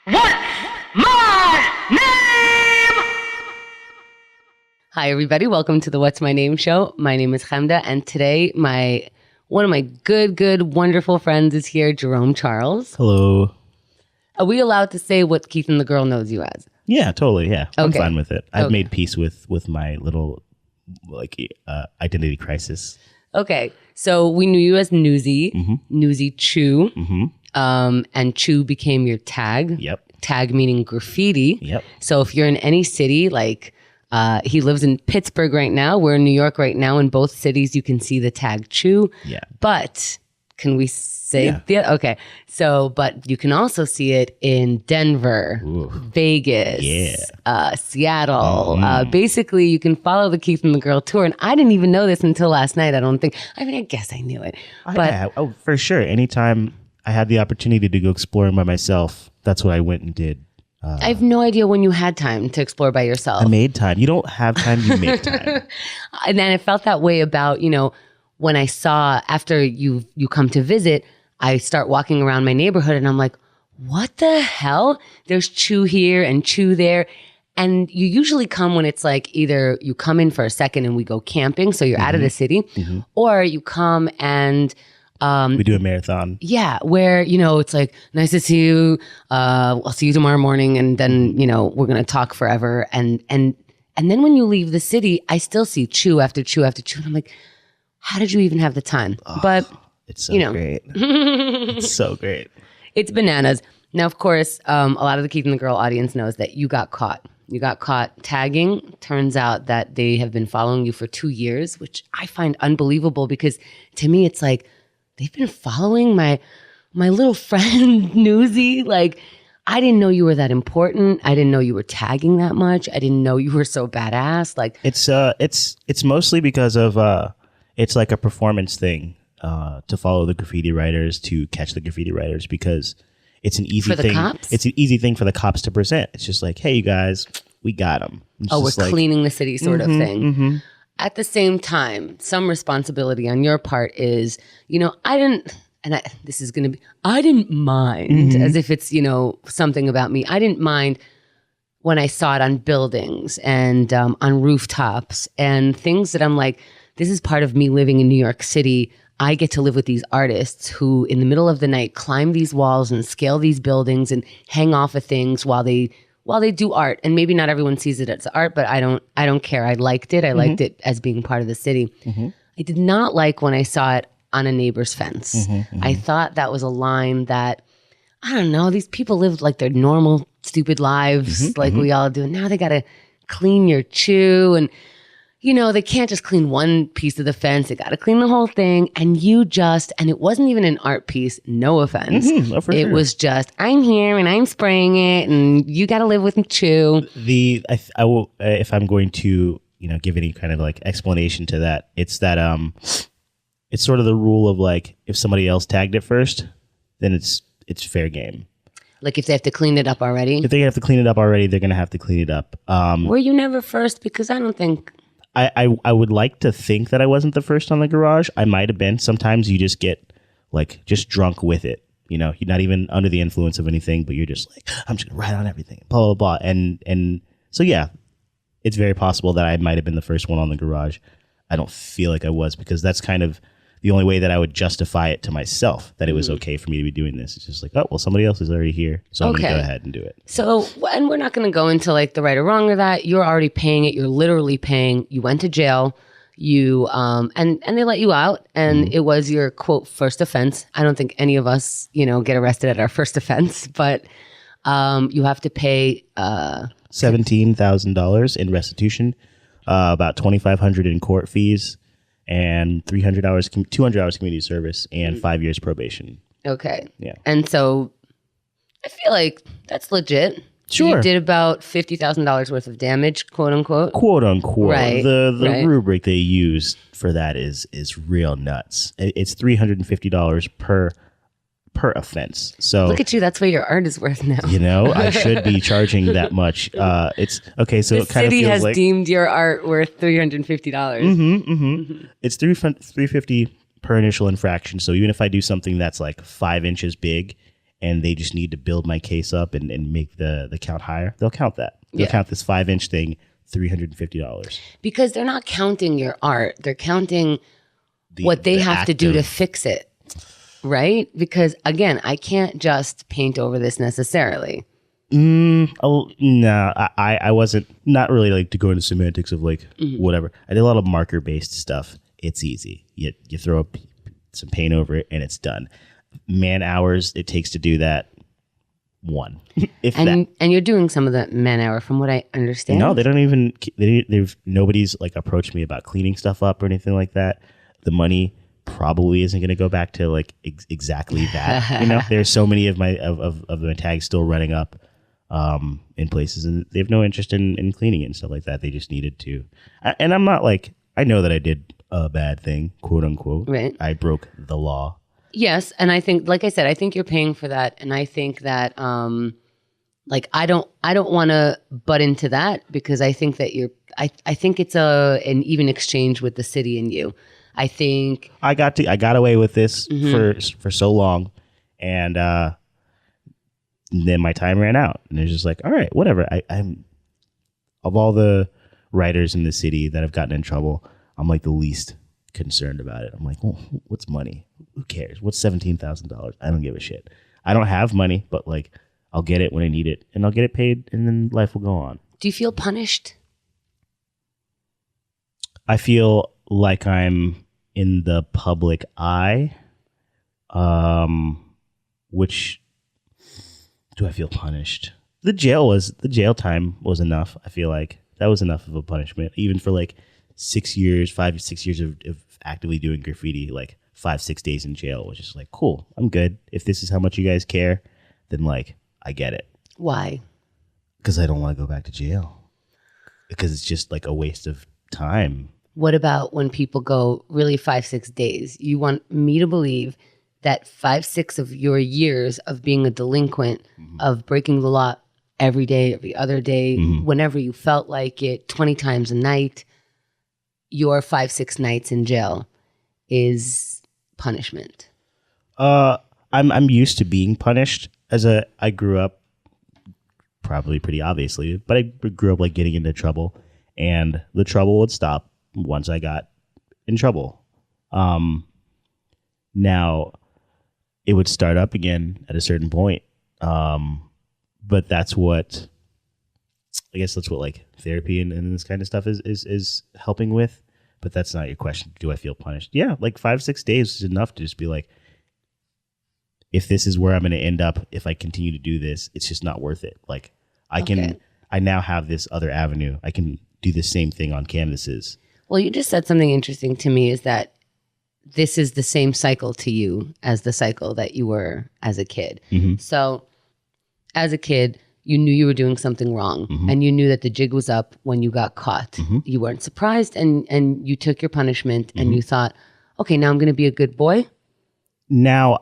What's my name? Hi, everybody. Welcome to the What's My Name show. My name is Chemda, and today one of my good, wonderful friends is here, Jerome Charles. Hello. Are we allowed to say what Keith and the girl knows you as? Yeah, totally. Yeah, I'm Okay. fine with it. I've Okay. made peace with my little identity crisis. Okay, so we knew you as Newsy, Mm-hmm. Newsy Chew, Mm-hmm. and Chew became your tag. Yep. Tag meaning graffiti. Yep. So if you're in any city, like he lives in Pittsburgh right now, we're in New York right now. In both cities, you can see the tag Chew. Yeah. But can we say Yeah. the okay? So, but you can also see it in Denver, Ooh. Vegas, Yeah. Seattle. Basically, you can follow the Keith and the Girl tour. And I didn't even know this until last night. I don't think. I mean, I guess I knew it, but For sure. Anytime I had the opportunity to go exploring by myself, that's what I went and did. I have no idea when you had time to explore by yourself. I made time. You don't have time, you make time. And then I felt that way about, when I saw after you come to visit, I start walking around my neighborhood and I'm like, what the hell? There's Chew here and Chew there. And you usually come when it's like either you come in for a second and we go camping, so you're out of the city, or you come and We do a marathon. yeah, where, it's like, nice to see you. I'll see you tomorrow morning. And then, we're going to talk forever. And then when you leave the city, I still see Chew after Chew after Chew. And I'm like, how did you even have the time? But It's so great. It's so great. it's bananas. Now, of course, a lot of the Keith and the Girl audience knows that you got caught. You got caught tagging. Turns out that they have been following you for 2 years, which I find unbelievable because to me, it's like, they've been following my little friend Newsy. Like, I didn't know you were that important. I didn't know you were tagging that much. I didn't know you were so badass. Like, It's mostly because of it's like a performance thing to follow the graffiti writers, to catch the graffiti writers, because it's an easy For the thing. cops? It's an easy thing for the cops to present. It's just like, hey, you guys, we got them. we're cleaning the city sort of thing. At the same time, some responsibility on your part is, I didn't mind, as if it's, something about me. I didn't mind when I saw it on buildings and on rooftops and things that I'm like, this is part of me living in New York City. I get to live with these artists who in the middle of the night climb these walls and scale these buildings and hang off of things while they do art. And maybe not everyone sees it as art, but I don't care. I liked it. I liked it as being part of the city. I did not like when I saw it on a neighbor's fence. I thought that was a line that, I don't know, these people lived like their normal stupid lives like we all do. Now they got to clean your Chew and, they can't just clean one piece of the fence. They got to clean the whole thing. And and it wasn't even an art piece. No offense. Oh, for It sure. was just, I'm here and I'm spraying it and you got to live with Chew. I will, if I'm going to give any kind of like explanation to that, it's that it's sort of the rule of like, if somebody else tagged it first, then it's fair game. Like if they have to clean it up already. If they have to clean it up already, they're gonna have to clean it up. Were you never first? Because I don't think. I would like to think that I wasn't the first on the garage. I might have been. Sometimes you just get like just drunk with it. You're not even under the influence of anything, but you're just like, I'm just gonna write on everything, blah blah blah. And so yeah, it's very possible that I might have been the first one on the garage. I don't feel like I was, because that's kind of the only way that I would justify it to myself, that it was okay for me to be doing this. It's just like, oh, well, somebody else is already here, so I'm going to go ahead and do it. So, and we're not going to go into like the right or wrong of that. You're already paying it. You're literally paying. You went to jail. You, and they let you out, and it was your quote first offense. I don't think any of us, get arrested at our first offense, but you have to pay $17,000 in restitution, about $2,500 in court fees, and 200 hours community service, and 5 years probation. Okay. Yeah. And so I feel like that's legit. Sure. You did about $50,000 worth of damage, quote unquote. Quote unquote. Right. The right. rubric they use for that is real nuts. It's $350 per offense. So look at you. That's what your art is worth now. I should be charging that much. It's okay. So the it kind of city feels has like deemed your art worth $350. It's $350 per initial infraction. So even if I do something that's like 5 inches big and they just need to build my case up and make the count higher, they'll count that. They'll count this 5-inch thing $350. Because they're not counting your art. They're counting what they have to do to fix it. Right? Because again, I can't just paint over this necessarily. No, I wasn't, not really like to go into semantics of like whatever. I did a lot of marker based stuff. It's easy. You throw up some paint over it and it's done. Man hours it takes to do that, 1. If and you're doing some of the man hour from what I understand. No, they don't even. Nobody's like approached me about cleaning stuff up or anything like that. The money probably isn't going to go back to like exactly that. There's so many of my of my tags still running up in places, and they have no interest in cleaning it and stuff like that. They just needed to. And I'm not like, I know that I did a bad thing, quote unquote. Right. I broke the law. Yes, and I think, like I said, I think you're paying for that, and I think that, like, I don't want to butt into that because I think that I think it's an even exchange with the city and you. I think I got away with this for so long, and then my time ran out, and it's just like, all right, whatever. I'm of all the writers in the city that have gotten in trouble, I'm like the least concerned about it. I'm like, well, what's money? Who cares? What's $17,000? I don't give a shit. I don't have money, but like, I'll get it when I need it, and I'll get it paid, and then life will go on. Do you feel punished? I feel like I'm in the public eye. Which do I feel punished? The jail time was enough. I feel like that was enough of a punishment, even for like 6 years, 5 or 6 years of actively doing graffiti. Like 5-6 days in jail was just like, cool, I'm good. If this is how much you guys care, then like, I get it. Why? Because I don't want to go back to jail. Because it's just like a waste of time. What about when people go really 5-6 days? You want me to believe that 5-6 of your years of being a delinquent, of breaking the law every day, every other day, whenever you felt like it, 20 times a night, your 5-6 nights in jail is punishment. I'm used to being punished. I grew up probably pretty obviously, but I grew up like getting into trouble, and the trouble would stop once I got in trouble. Now it would start up again at a certain point. But that's what, I guess that's what like therapy and this kind of stuff is helping with. But that's not your question. Do I feel punished? Yeah, like 5-6 days is enough to just be like, if this is where I'm going to end up, if I continue to do this, it's just not worth it. Like I now have this other avenue. I can do the same thing on canvases. Well, you just said something interesting to me, is that this is the same cycle to you as the cycle that you were as a kid. So as a kid, you knew you were doing something wrong, and you knew that the jig was up when you got caught. You weren't surprised, and you took your punishment, and you thought, okay, now I'm going to be a good boy. Now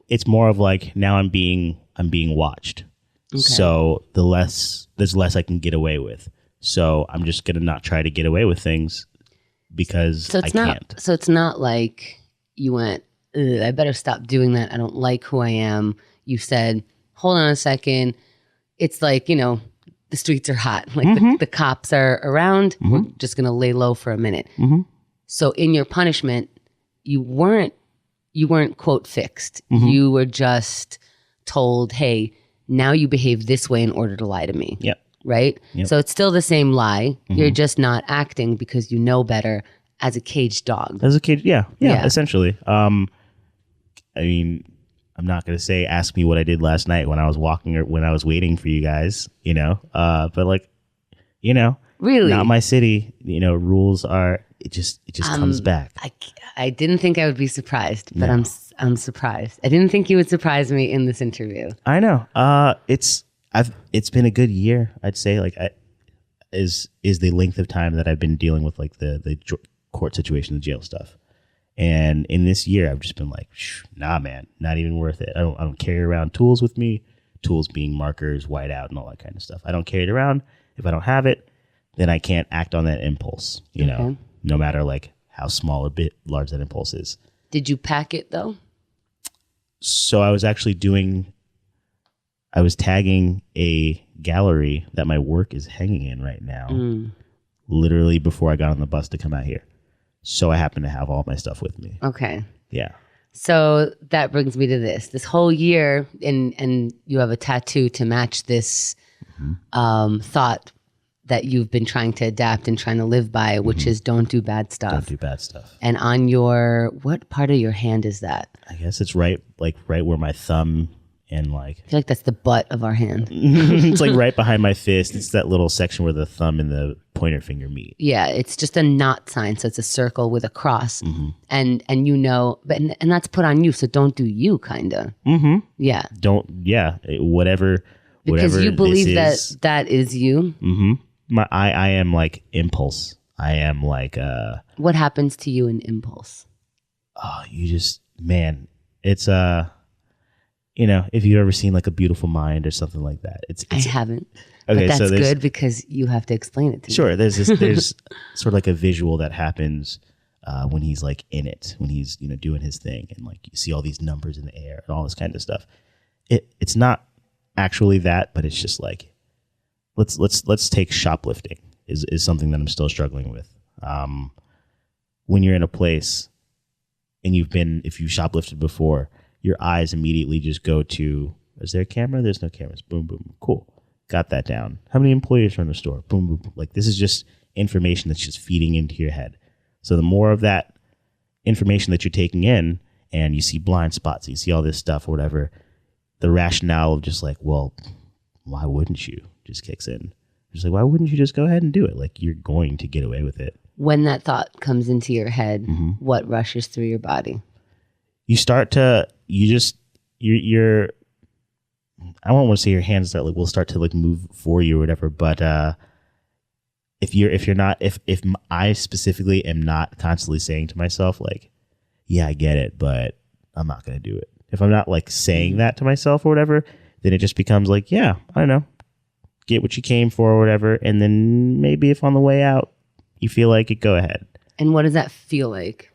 it's more of like, now I'm being watched. Okay. So there's less I can get away with. So I'm just going to not try to get away with things because I can't. So it's not like you went, I better stop doing that. I don't like who I am. You said, hold on a second. It's like, the streets are hot. Like the cops are around. We're just going to lay low for a minute. So in your punishment, you weren't quote fixed. You were just told, hey, now you behave this way in order to lie to me. Yep. Right? Yep. So it's still the same lie. You're just not acting because you know better as a caged dog. As a cage, yeah, essentially. I mean, I'm not going to say, ask me what I did last night when I was walking or when I was waiting for you guys, but like, really, not my city, rules are, it just comes back. I didn't think I would be surprised, but no. I'm surprised. I didn't think you would surprise me in this interview. I know. It's been a good year, I'd say. Like, is the length of time that I've been dealing with like the court situation, the jail stuff. And in this year, I've just been like, nah, man, not even worth it. I don't carry around tools with me, tools being markers, whiteout, and all that kind of stuff. I don't carry it around. If I don't have it, then I can't act on that impulse, know, no matter like how small or large that impulse is. Did you pack it though? So I was actually I was tagging a gallery that my work is hanging in right now, literally before I got on the bus to come out here. So I happen to have all my stuff with me. Okay. Yeah. So that brings me to this whole year, and you have a tattoo to match this thought that you've been trying to adapt and trying to live by, which is don't do bad stuff. Don't do bad stuff. And on what part of your hand is that? I guess it's right where my thumb and like. I feel like that's the butt of our hand. It's like right behind my fist. It's that little section where the thumb and the pointer finger meet. Yeah, it's just a knot sign, so it's a circle with a cross, and you know, and that's put on you. So don't do you, kinda. Mm-hmm. Yeah. Don't. Yeah. Whatever. Because you believe is, that is you. Mm-hmm. I am like impulse. I am like. What happens to you in impulse? Oh, you just man. It's you know, if you've ever seen like A Beautiful Mind or something like that, it's I haven't. Okay, but that's so good because you have to explain it to me. Sure, there's sort of like a visual that happens when he's like in it, when he's doing his thing, and like you see all these numbers in the air and all this kind of stuff. It's not actually that, but it's just like let's take shoplifting is something that I'm still struggling with. When you're in a place and if you shoplifted before, your eyes immediately just go to, is there a camera? There's no cameras. Boom, boom. Cool. Got that down. How many employees are in the store? Boom, boom, boom. Like this is just information that's just feeding into your head. So the more of that information that you're taking in and you see blind spots, you see all this stuff or whatever, the rationale of just like, well, why wouldn't you just kicks in. Just like, why wouldn't you just go ahead and do it? Like you're going to get away with it. When that thought comes into your head, what rushes through your body? You start to, you're I don't want to say your hands start will start to like move for you or whatever, but if I specifically am not constantly saying to myself like, yeah, I get it, but I'm not going to do it. If I'm not like saying that to myself or whatever, then it just becomes like, yeah, I don't know, get what you came for or whatever. And then maybe if on the way out you feel like it, go ahead. And what does that feel like?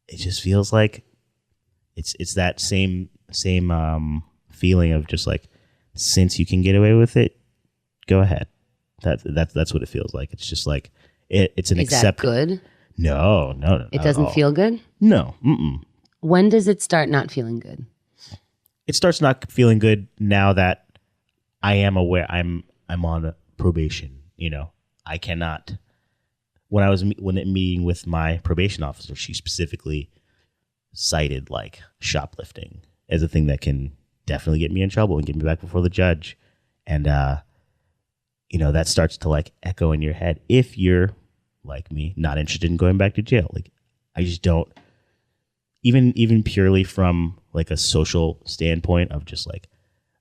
It just feels like it's that same feeling of just like, since you can get away with it, go ahead. That's what it feels like. It's just like it's an accept. Is that good? No. It doesn't feel good? No. Mm-mm. When does it start not feeling good? It starts not feeling good now that I am aware I'm on probation. I cannot. When I was meeting with my probation officer, she specifically cited like shoplifting as a thing that can definitely get me in trouble and get me back before the judge. And, that starts to like echo in your head. If you're like me, not interested in going back to jail, like I just don't, even purely from like a social standpoint of just like,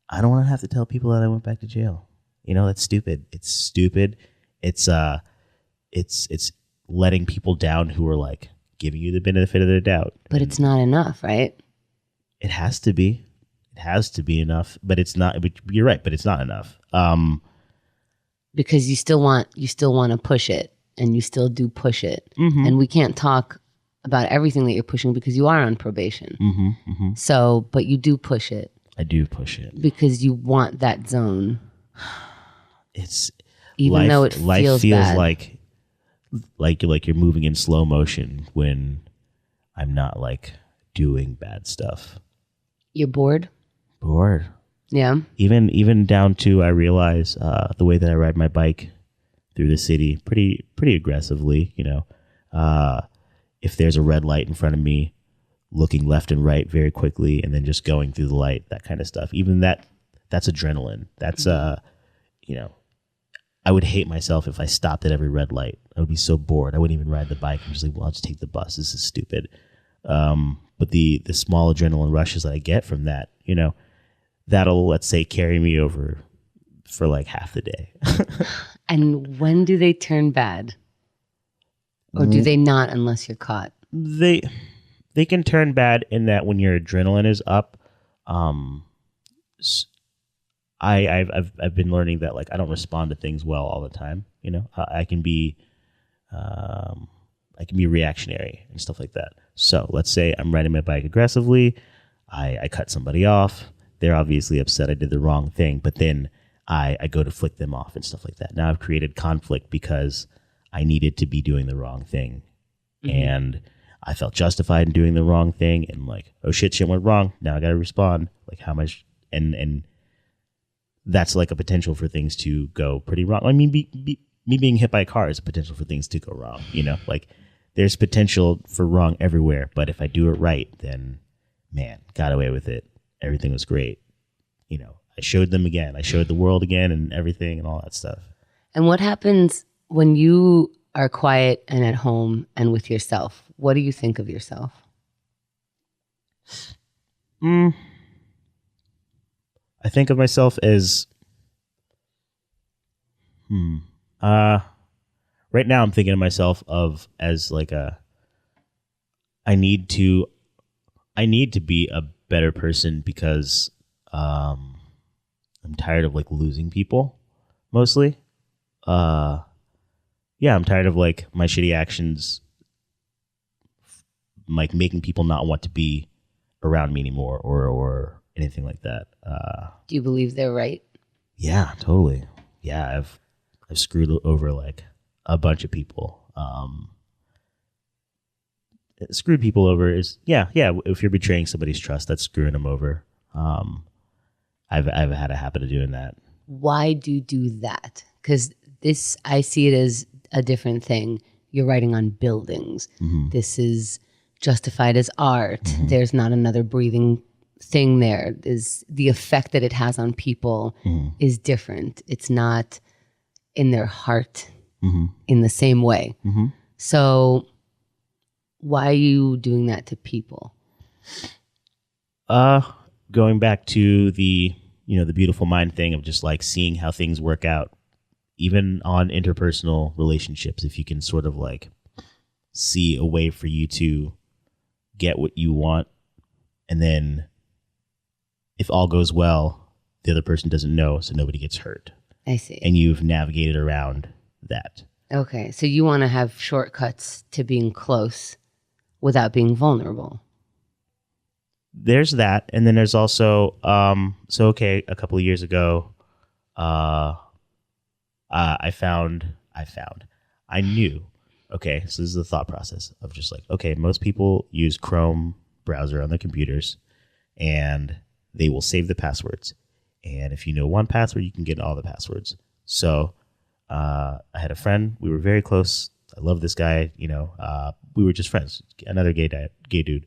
I don't want to have to tell people that I went back to jail. That's stupid. It's stupid. It's letting people down who are like giving you the benefit of the doubt. But it's not enough, right? It has to be. It has to be enough, but it's not. But you're right, but it's not enough. Because you still want to push it, and you still do push it, and we can't talk about everything that you're pushing because you are on probation. So, but you do push it. I do push it because you want that zone. It's even though it feels bad. like you're moving in slow motion when I'm not like doing bad stuff. You're bored? Bored. Yeah. Even down to I realize the way that I ride my bike through the city pretty aggressively, if there's a red light in front of me, looking left and right very quickly and then just going through the light, that kind of stuff. Even that's adrenaline. That's I would hate myself if I stopped at every red light. I would be so bored. I wouldn't even ride the bike. I'm just like, well, I'll just take the bus. This is stupid. But the small adrenaline rushes that I get from that, that'll, let's say, carry me over for like half the day. And when do they turn bad? Or do they not unless you're caught? They can turn bad in that when your adrenaline is up. I've been learning that like I don't respond to things well all the time. I can be, I I can be reactionary and stuff like that. So let's say I'm riding my bike aggressively. I cut somebody off. They're obviously upset I did the wrong thing, but then I go to flick them off and stuff like that. Now I've created conflict because I needed to be doing the wrong thing. And I felt justified in doing the wrong thing, and like, oh shit went wrong. Now I got to respond. Like how much, and that's like a potential for things to go pretty wrong. I mean, me being hit by a car is a potential for things to go wrong. You know, like there's potential for wrong everywhere. But if I do it right, then man, got away with it. Everything was great. You know, I showed them again. I showed the world again, and everything and all that stuff. And what happens when you are quiet and at home and with yourself? What do you think of yourself? I think of myself as, right now I'm thinking of myself as like I need to be a better person because I'm tired of like losing people mostly. Yeah, I'm tired of like my shitty actions, like making people not want to be around me anymore or anything like that. Do you believe they're right? Yeah, totally. Yeah, I've screwed over like a bunch of people. Screwed people over is yeah. If you're betraying somebody's trust, that's screwing them over. I've had a habit of doing that. Why do you do that? Because this, I see it as a different thing. You're writing on buildings. This is justified as art. There's not another breathing thing there. Is the effect that it has on people is different. It's not in their heart in the same way. So why are you doing that to people? Going back to the beautiful mind thing of just like seeing how things work out, even on interpersonal relationships, if you can sort of like see a way for you to get what you want, and then if all goes well, the other person doesn't know, so nobody gets hurt. I see. And you've navigated around that. Okay. So you want to have shortcuts to being close without being vulnerable. There's that. And then there's also, a couple of years ago, I knew, okay, so this is the thought process of just like, okay, most people use Chrome browser on their computers and they will save the passwords. And if you know one password, you can get all the passwords. So I had a friend, we were very close. I love this guy, we were just friends, another gay dude.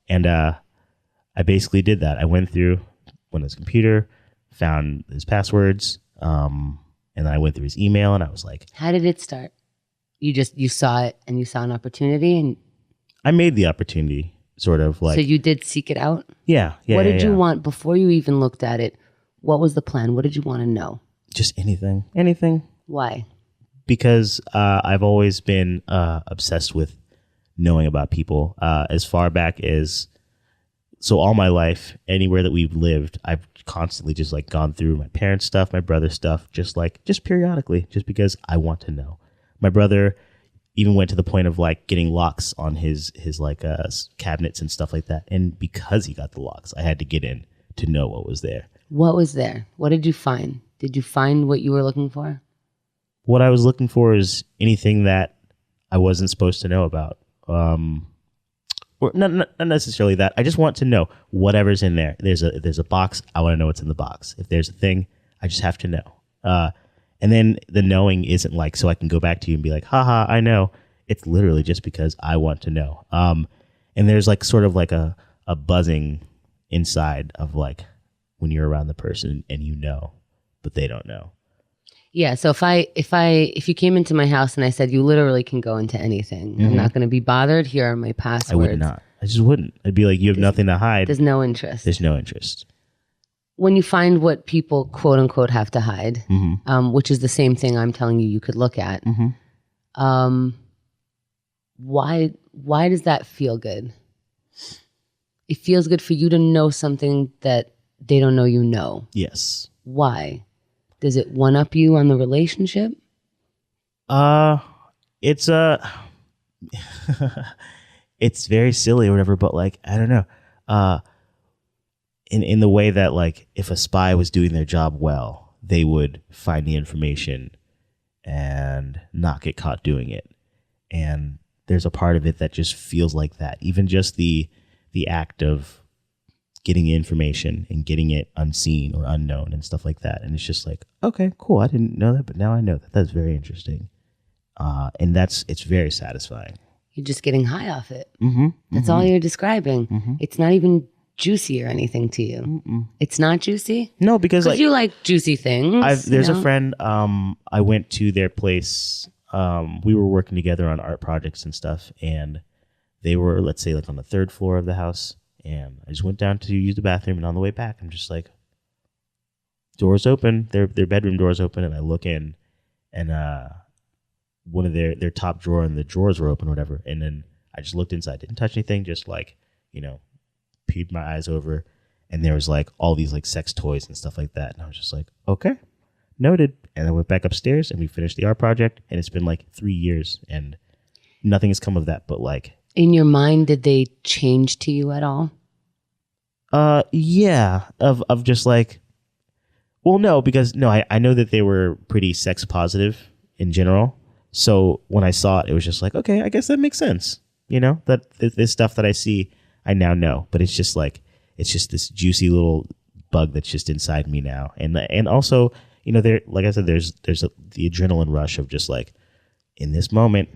And I basically did that. I went on his computer, found his passwords, and then I went through his email and I was like, how did it start? You saw it and you saw an opportunity, and I made the opportunity, sort of like. So you did seek it out? Yeah. What did you want before you even looked at it? What was the plan? What did you want to know? Just anything. Why? Because I've always been obsessed with knowing about people as far back as. So all my life, anywhere that we've lived, I've constantly just like gone through my parents' stuff, my brother's stuff, just periodically, just because I want to know. My brother even went to the point of like getting locks on his like cabinets and stuff like that. And because he got the locks, I had to get in to know what was there. What was there? What did you find? Did you find what you were looking for? What I was looking for is anything that I wasn't supposed to know about. Or not necessarily that. I just want to know whatever's in there. There's a box. I want to know what's in the box. If there's a thing, I just have to know. And then the knowing isn't like so I can go back to you and be like, haha, I know. It's literally just because I want to know. And there's like sort of like a buzzing inside of like when you're around the person and you know, but they don't know. Yeah. So if you came into my house and I said, you literally can go into anything, I'm not going to be bothered. Here are my passwords. I would not. I just wouldn't. I'd be like, you have nothing to hide. There's no interest. There's no interest. When you find what people quote unquote have to hide, which is the same thing I'm telling you could look at, why does that feel good? It feels good for you to know something that they don't know you know. Yes. Why? Does it one-up you on the relationship? It's it's very silly or whatever, but like, I don't know. In the way that like if a spy was doing their job well, they would find the information and not get caught doing it. And there's a part of it that just feels like that. Even just the act of getting information and getting it unseen or unknown and stuff like that. And it's just like, okay, cool. I didn't know that, but now I know that. That's very interesting. And it's very satisfying. You're just getting high off it. Mm-hmm. That's all you're describing. Mm-hmm. It's not even juicy or anything to you. Mm-mm. It's not juicy? No, because like, you like juicy things. There's a friend, I went to their place. We were working together on art projects and stuff, and they were, let's say, like on the 3rd floor of the house. And I just went down to use the bathroom, and on the way back, I'm just like, doors open, their bedroom doors open, and I look in, and one of their top drawer and the drawers were open or whatever. And then I just looked inside, didn't touch anything, just like, peed my eyes over, and there was like all these like sex toys and stuff like that. And I was just like, okay, noted. And I went back upstairs and we finished the art project, and it's been like 3 years and nothing has come of that. But like, in your mind, did they change to you at all? Yeah, of just like, well, no, because I know that they were pretty sex positive in general. So when I saw it, it was just like, okay, I guess that makes sense. That this stuff that I see, I now know. But it's just like, it's just this juicy little bug that's just inside me now. And also, there, like I said, there's the adrenaline rush of just like, in this moment,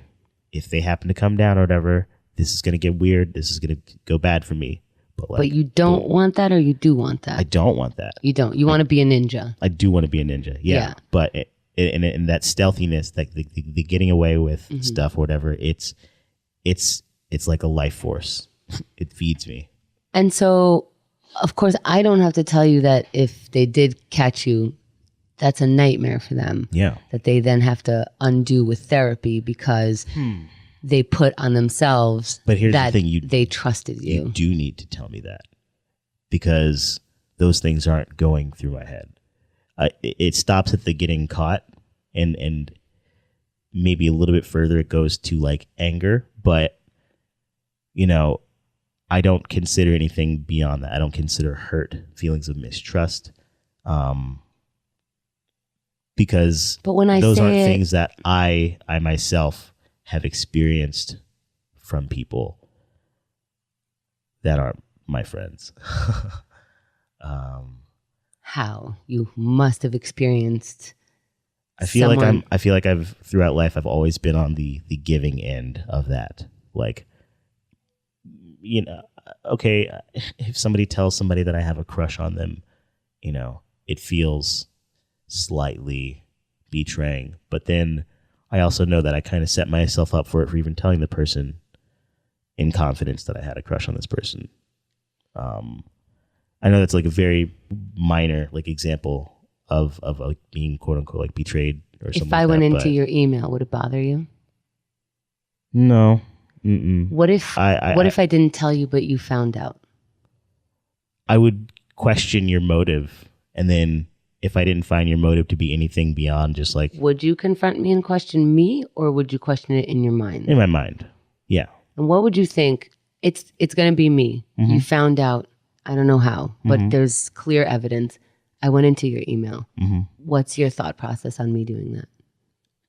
if they happen to come down or whatever, this is going to get weird. This is going to go bad for me. But you don't want that, or you do want that? I don't want that. You don't. You want to be a ninja. I do want to be a ninja. Yeah. But in that stealthiness, like the getting away with stuff, or whatever, it's like a life force. It feeds me. And so, of course, I don't have to tell you that if they did catch you, that's a nightmare for them. Yeah. That they then have to undo with therapy because they put on themselves. But here's that the thing: they trusted you. You do need to tell me that, because those things aren't going through my head. It stops at the getting caught, and maybe a little bit further it goes to like anger. But I don't consider anything beyond that. I don't consider hurt, feelings of mistrust, because those aren't things that I myself have experienced from people that aren't my friends. How? You must have experienced. I feel like I've throughout life I've always been on the giving end of that. Like, okay, if somebody tells somebody that I have a crush on them, it feels slightly betraying. But then I also know that I kind of set myself up for even telling the person in confidence that I had a crush on this person. I know that's like a very minor like example of like being quote unquote like betrayed or something. If I went into your email, would it bother you? No. Mm-mm. What if I didn't tell you but you found out? I would question your motive, and then if I didn't find your motive to be anything beyond just like... Would you confront me and question me, or would you question it in your mind? In my mind, yeah. And what would you think? It's going to be me. Mm-hmm. You found out, I don't know how, but there's clear evidence. I went into your email. Mm-hmm. What's your thought process on me doing that?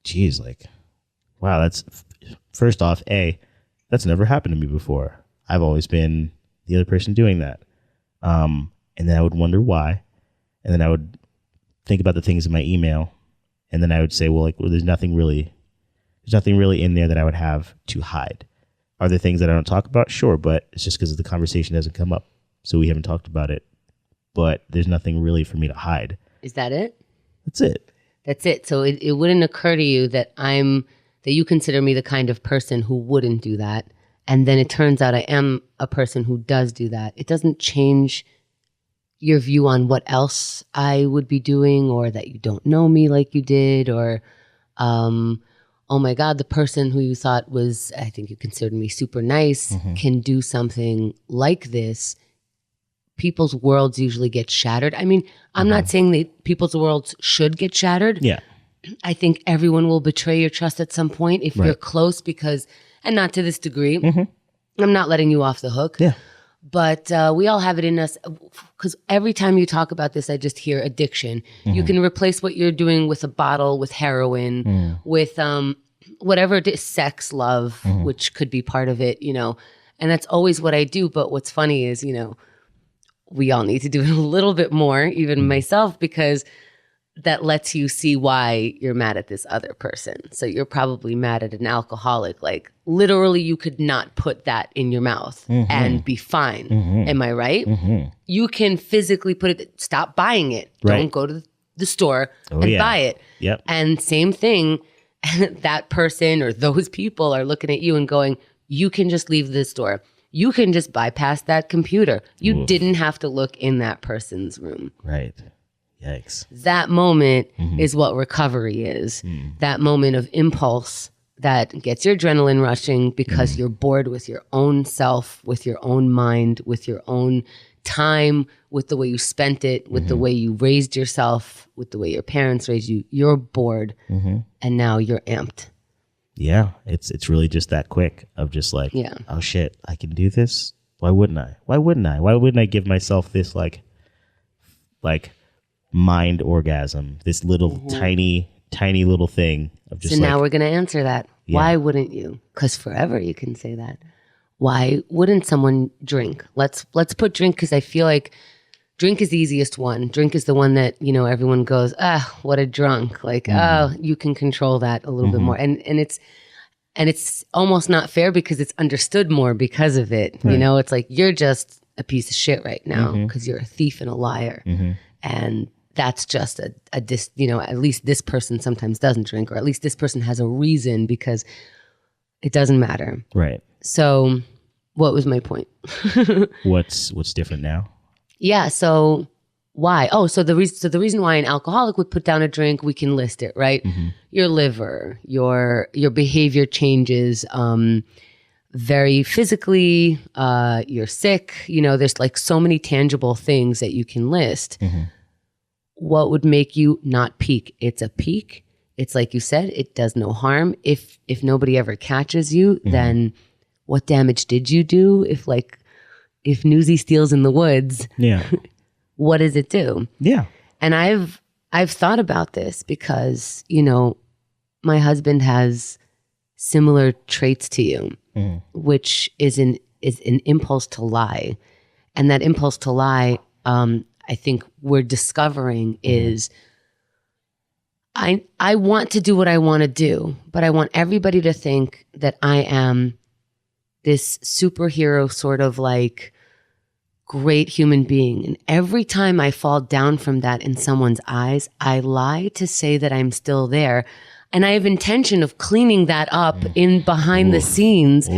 Geez, like, wow, that's... First off, that's never happened to me before. I've always been the other person doing that. And then I would wonder why. And then I would think about the things in my email. And then I would say, well, there's nothing really in there that I would have to hide. Are there things that I don't talk about? Sure, but it's just because the conversation hasn't come up. So we haven't talked about it. But there's nothing really for me to hide. Is that it? That's it. That's it. So it wouldn't occur to you that that you consider me the kind of person who wouldn't do that. And then it turns out I am a person who does do that. It doesn't change your view on what else I would be doing, or that you don't know me like you did, or, oh my God, the person who you thought was, I think you considered me super nice, can do something like this. People's worlds usually get shattered. I mean, I'm not saying that people's worlds should get shattered. Yeah. I think everyone will betray your trust at some point if you're close, because and not to this degree. I'm not letting you off the hook. Yeah. But we all have it in us, because every time you talk about this, I just hear addiction. You can replace what you're doing with a bottle, with heroin, with whatever it is, sex, love, which could be part of it, you know. And that's always what I do. But what's funny is, you know, we all need to do it a little bit more, even myself, because that lets you see why you're mad at this other person. So you're probably mad at an alcoholic. Like literally you could not put that in your mouth and be fine. Am I right? You can physically put it, stop buying it. Right. Don't go to the store and buy it. Yep. And same thing, that person or those people are looking at you and going, you can just leave this store. You can just bypass that computer. You didn't have to look in that person's room. Right. Yikes. That moment is what recovery is. That moment of impulse that gets your adrenaline rushing because you're bored with your own self, with your own mind, with your own time, with the way you spent it, with the way you raised yourself, with the way your parents raised you. You're bored and now you're amped. Yeah. It's really just that quick of just like, oh shit, I can do this. Why wouldn't I? Why wouldn't I? Why wouldn't I give myself this like mind orgasm, this little tiny little thing of just so now we're going to answer that. Why wouldn't you? Because forever you can say that. Why wouldn't someone drink? Let's put drink, because I feel like drink is the easiest one. Drink is the one that, you know, everyone goes, what a drunk. Like, you can control that a little bit more. And it's almost not fair because it's understood more because of it. You know, it's like, you're just a piece of shit right now because you're a thief and a liar. And that's just you know, at least this person sometimes doesn't drink, or at least this person has a reason, because it doesn't matter. Right. So what was my point? What's different now? Yeah. So why? Oh, so the reason why an alcoholic would put down a drink, we can list it, right? Your liver, your behavior changes, very physically, you're sick. You know, there's like so many tangible things that you can list. What would make you not peak? It's a peak. It's like you said, it does no harm. If nobody ever catches you, then what damage did you do? If Newsy steals in the woods, what does it do? Yeah. And I've thought about this because, you know, my husband has similar traits to you, which is an impulse to lie. And that impulse to lie, I think we're discovering is I want to do what I want to do, but I want everybody to think that I am this superhero sort of like great human being. And every time I fall down from that in someone's eyes, I lie to say that I'm still there. And I have intention of cleaning that up in behind the scenes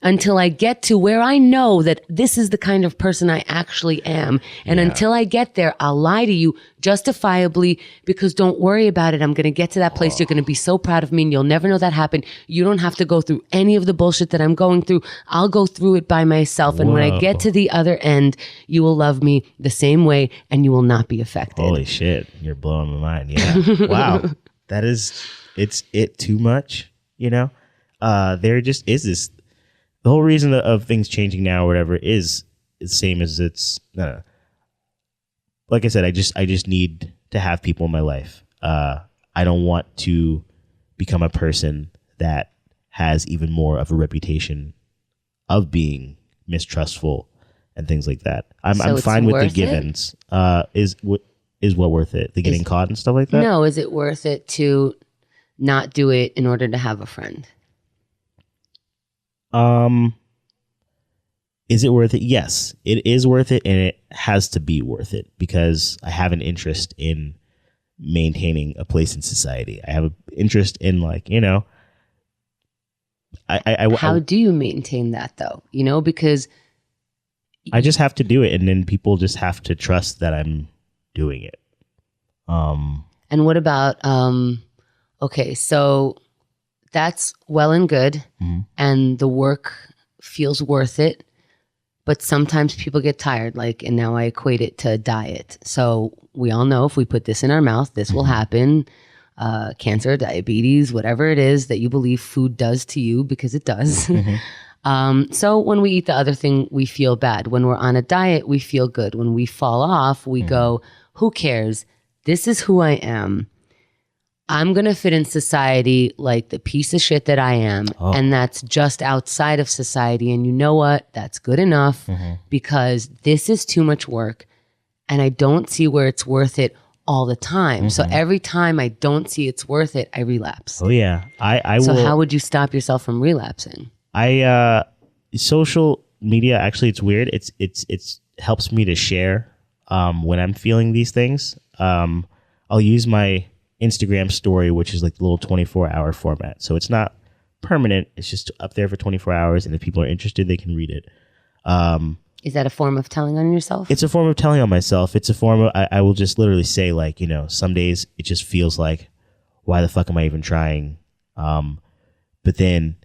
until I get to where I know that this is the kind of person I actually am. And until I get there, I'll lie to you justifiably, because don't worry about it. I'm going to get to that place. You're going to be so proud of me and you'll never know that happened. You don't have to go through any of the bullshit that I'm going through. I'll go through it by myself. And when I get to the other end, you will love me the same way and you will not be affected. Holy shit. You're blowing my mind. Yeah. Wow. That is... It's too much, you know? There just is this, the whole reason of things changing now or whatever is the same as it's, like I said, I just need to have people in my life. I don't want to become a person that has even more of a reputation of being mistrustful and things like that. I'm fine with the givens. Is what worth it? The getting caught and stuff like that? No, is it worth it to not do it in order to have a friend? Is it worth it? Yes, it is worth it, and it has to be worth it because I have an interest in maintaining a place in society. I have an interest in, like, you know, how do you maintain that though? You know, because I just have to do it, and then people just have to trust that I'm doing it. And what about okay, so that's well and good, and the work feels worth it, but sometimes people get tired, like, and now I equate it to diet. So we all know if we put this in our mouth, this will happen. cancer, diabetes, whatever it is that you believe food does to you, because it does. So when we eat the other thing, we feel bad. When we're on a diet, we feel good. When we fall off, we go, who cares? This is who I am. I'm going to fit in society like the piece of shit that I am. And that's just outside of society. And you know what? That's good enough because this is too much work. And I don't see where it's worth it all the time. So every time I don't see it's worth it, I relapse. Oh yeah. I So will. how would you stop yourself from relapsing? Social media, actually, it's weird. It's helps me to share when I'm feeling these things. I'll use my Instagram story, which is like the little 24-hour format. So it's not permanent. It's just up there for 24 hours. And if people are interested, they can read it. Is that a form of telling on yourself? It's a form of telling on myself. It's a form of, I will just literally say, like, some days it just feels like, why the fuck am I even trying? But then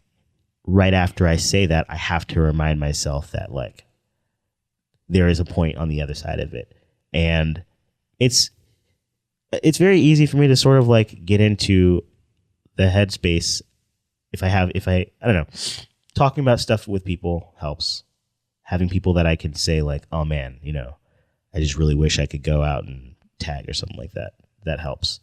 right after I say that, I have to remind myself that, like, there is a point on the other side of it. And it's very easy for me to sort of like get into the headspace if I don't know, talking about stuff with people helps. Having people that I can say like, oh man, I just really wish I could go out and tag or something like that. That helps.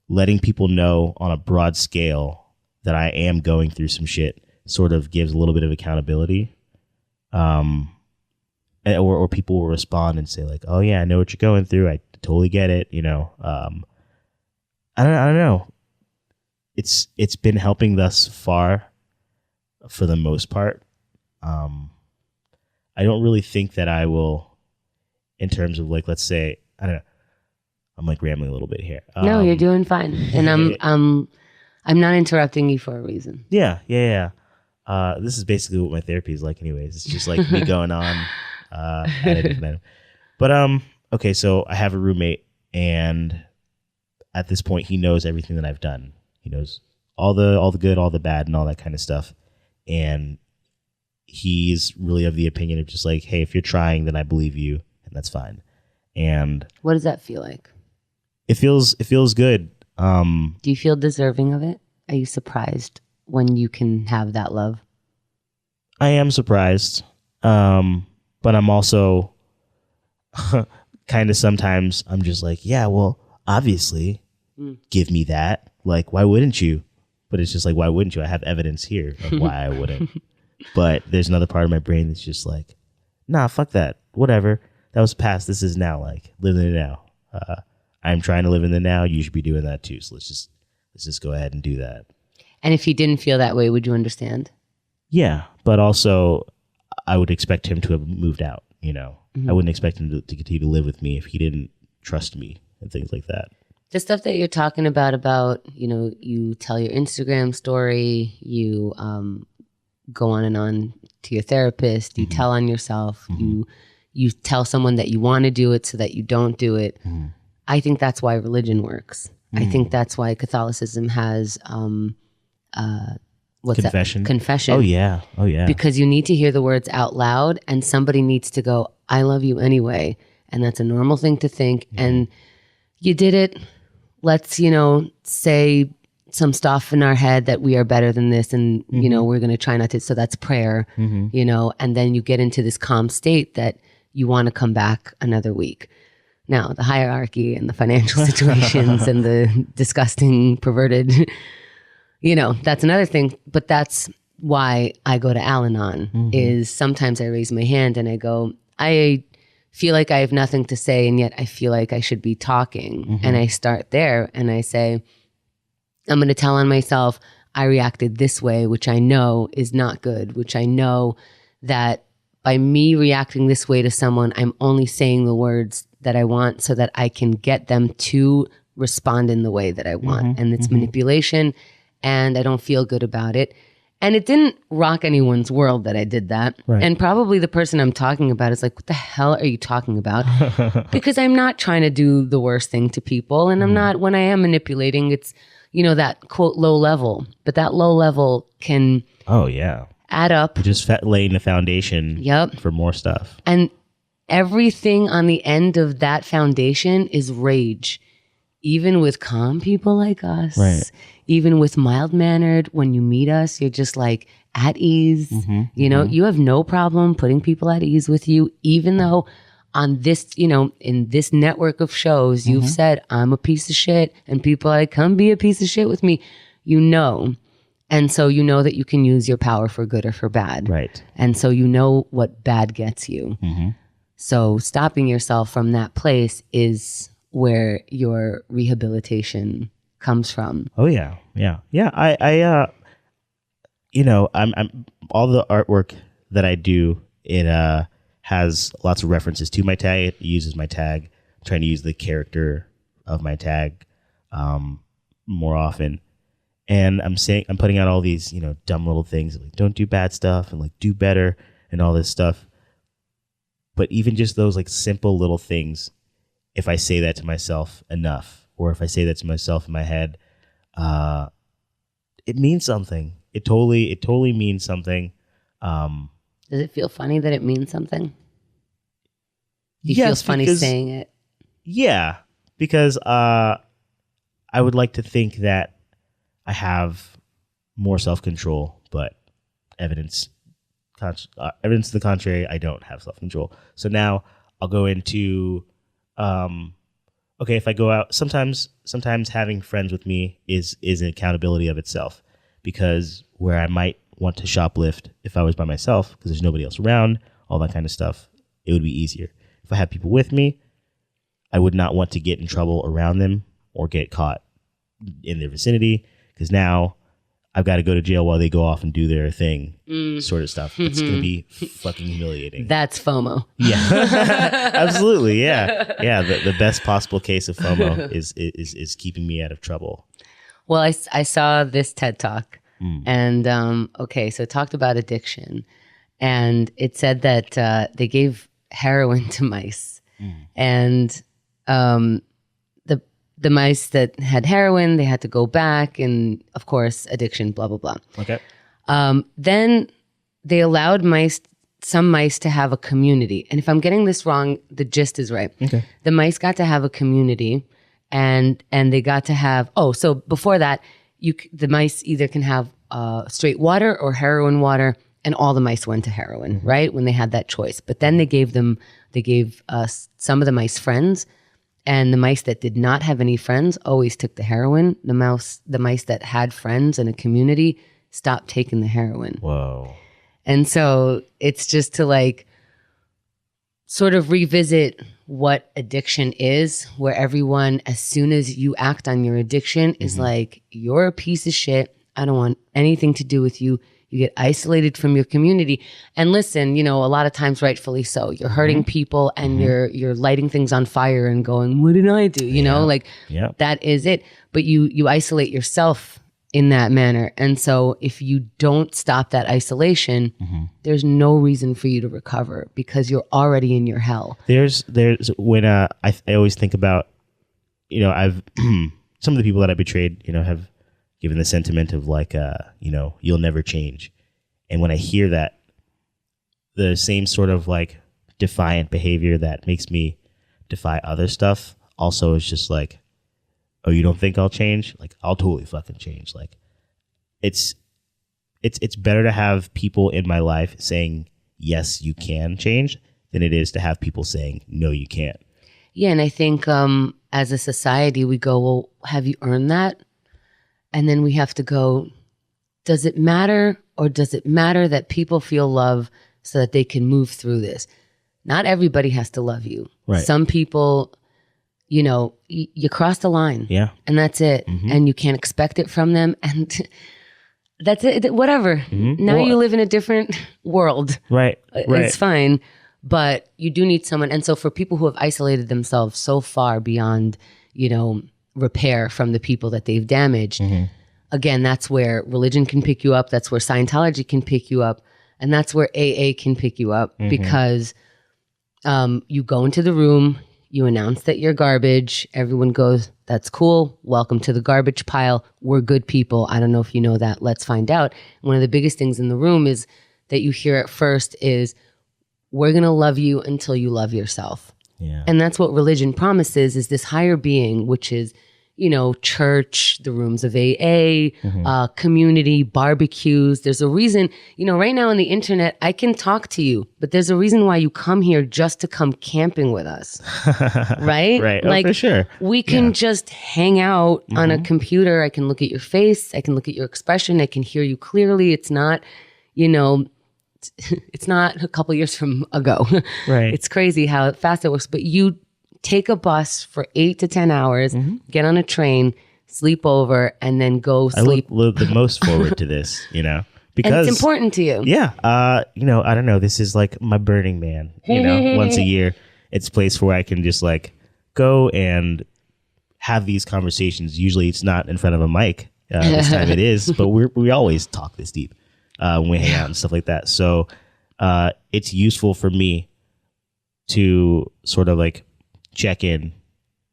Letting people know on a broad scale that I am going through some shit sort of gives a little bit of accountability. Or people will respond and say like, oh yeah, I know what you're going through. I totally get it. I don't know. It's been helping thus far for the most part. I don't really think that I will, in terms of like, let's say, I don't know. I'm like rambling a little bit here. No, you're doing fine. And I'm not interrupting you for a reason. Yeah. This is basically what my therapy is like anyways. It's just like me going on at a different item. But okay, so I have a roommate, and at this point he knows everything that I've done. He knows all the good, all the bad, and all that kind of stuff. And he's really of the opinion of just like, hey, if you're trying, then I believe you, and that's fine. And what does that feel like? It feels good. Do you feel deserving of it? Are you surprised when you can have that love? I am surprised. But I'm also kind of sometimes I'm just like, yeah, well, obviously, give me that. Like, why wouldn't you? But it's just like, why wouldn't you? I have evidence here of why I wouldn't. But there's another part of my brain that's just like, nah, fuck that. Whatever. That was past. This is now. Like, live in it now. I'm trying to live in the now. You should be doing that too. So let's just go ahead and do that. And if he didn't feel that way, would you understand? Yeah, but also I would expect him to have moved out. I wouldn't expect him to continue to live with me if he didn't trust me and things like that. The stuff that you're talking about, you tell your Instagram story, you go on and on to your therapist, you tell on yourself, you tell someone that you want to do it so that you don't do it. I think that's why religion works. I think that's why Catholicism has Confession. Confession. Oh yeah. Because you need to hear the words out loud, and somebody needs to go, I love you anyway. And that's a normal thing to think. And you did it. Let's, say some stuff in our head that we are better than this, and we're going to try not to. So that's prayer, and then you get into this calm state that you want to come back another week. Now, the hierarchy and the financial situations and the disgusting, perverted, that's another thing. But that's why I go to Al-Anon, is sometimes I raise my hand and I go, I feel like I have nothing to say, and yet I feel like I should be talking. And I start there and I say, I'm going to tell on myself, I reacted this way, which I know is not good, which I know that by me reacting this way to someone, I'm only saying the words that I want so that I can get them to respond in the way that I want. And it's manipulation, and I don't feel good about it. And it didn't rock anyone's world that I did that. Right. And probably the person I'm talking about is like, what the hell are you talking about? Because I'm not trying to do the worst thing to people. And I'm not, when I am manipulating, it's, that quote low level. But that low level can add up. You're just laying the foundation for more stuff. And everything on the end of that foundation is rage. even with calm people like us, Right. even with mild-mannered, when you meet us, you're just like at ease. You know, you have no problem putting people at ease with you, even though on this, you know, in this network of shows, you've said, I'm a piece of shit, and people are like, come be a piece of shit with me, you know. And so you know that you can use your power for good or for bad. Right. And so you know what bad gets you. So stopping yourself from that place is where your rehabilitation comes from. Oh yeah. I you know, I'm all the artwork that I do, it has lots of references to my tag. It uses my tag. I'm trying to use the character of my tag more often. And I'm putting out all these, you know, dumb little things like don't do bad stuff and like do better and all this stuff. But even just those like simple little things, if I say that to myself enough, or if I say that to myself in my head, it means something. It totally means something. Does it feel funny that it means something? You Yes, feel funny because- saying it? Yeah, because I would like to think that I have more self-control, but evidence to the contrary, I don't have self-control. So now I'll go into, okay, if I go out, sometimes having friends with me is an accountability of itself, because where I might want to shoplift if I was by myself because there's nobody else around, all that kind of stuff, it would be easier. If I had people with me, I would not want to get in trouble around them or get caught in their vicinity, because now I've got to go to jail while they go off and do their thing, sort of stuff. It's going to be fucking humiliating. That's FOMO. Yeah, absolutely. Yeah. The best possible case of FOMO is keeping me out of trouble. Well, I saw this TED Talk, and okay, so it talked about addiction, and it said that they gave heroin to mice, and the mice that had heroin, they had to go back, and of course, addiction, blah blah blah. Okay. Then they allowed some mice to have a community, and if I'm getting this wrong, the gist is right. Okay. The mice got to have a community, and they got to have, so before that, the mice either can have straight water or heroin water, and all the mice went to heroin, right, when they had that choice. But then they gave some of the mice friends, and the mice that did not have any friends always took the heroin. The mice that had friends and a community stopped taking the heroin. Whoa. And so it's just to like sort of revisit what addiction is, where everyone, as soon as you act on your addiction, is like, you're a piece of shit. I don't want anything to do with you. You get isolated from your community. And listen, you know, a lot of times, rightfully so, you're hurting people, and you're lighting things on fire and going, what did I do? You know, like that is it. But you isolate yourself in that manner. And so if you don't stop that isolation, there's no reason for you to recover, because you're already in your hell. There's when I always think about, you know, I've some of the people that I betrayed, you know, have given the sentiment of like, you know, you'll never change. And when I hear that, the same sort of like defiant behavior that makes me defy other stuff also is just like, oh, you don't think I'll change? Like, I'll totally fucking change. Like, it's better to have people in my life saying, yes, you can change, than it is to have people saying, no, you can't. Yeah, and I think as a society, we go, well, have you earned that? And then we have to go, does it matter, or does it matter that people feel love so that they can move through this? Not everybody has to love you. Right. Some people, you know, you cross the line. Yeah. And that's it. And you can't expect it from them. And that's it. Whatever. Now Well, you live in a different world. Right. It's fine. But you do need someone. And so for people who have isolated themselves so far beyond, you know, repair from the people that they've damaged, again, that's where religion can pick you up. That's where Scientology can pick you up. And that's where AA can pick you up, because you go into the room, you announce that you're garbage. Everyone goes, that's cool. Welcome to the garbage pile. We're good people. I don't know if you know that. Let's find out. One of the biggest things in the room is that you hear at first is, we're going to love you until you love yourself. Yeah. And that's what religion promises, is this higher being, which is church, the rooms of AA, community, barbecues. There's a reason, right now on the internet, I can talk to you, but there's a reason why you come here just to come camping with us. Right? Right. Like, for sure. We can just hang out on a computer. I can look at your face. I can look at your expression. I can hear you clearly. It's not, it's not a couple years from ago. Right. It's crazy how fast it works. But you take a bus for 8 to 10 hours, get on a train, sleep over, and then go sleep. I look the most forward to this, because and it's important to you. Yeah. I don't know. This is like my Burning Man, once a year. It's a place where I can just like go and have these conversations. Usually it's not in front of a mic. This time it is, but we always talk this deep when we hang out and stuff like that. So it's useful for me to sort of like check in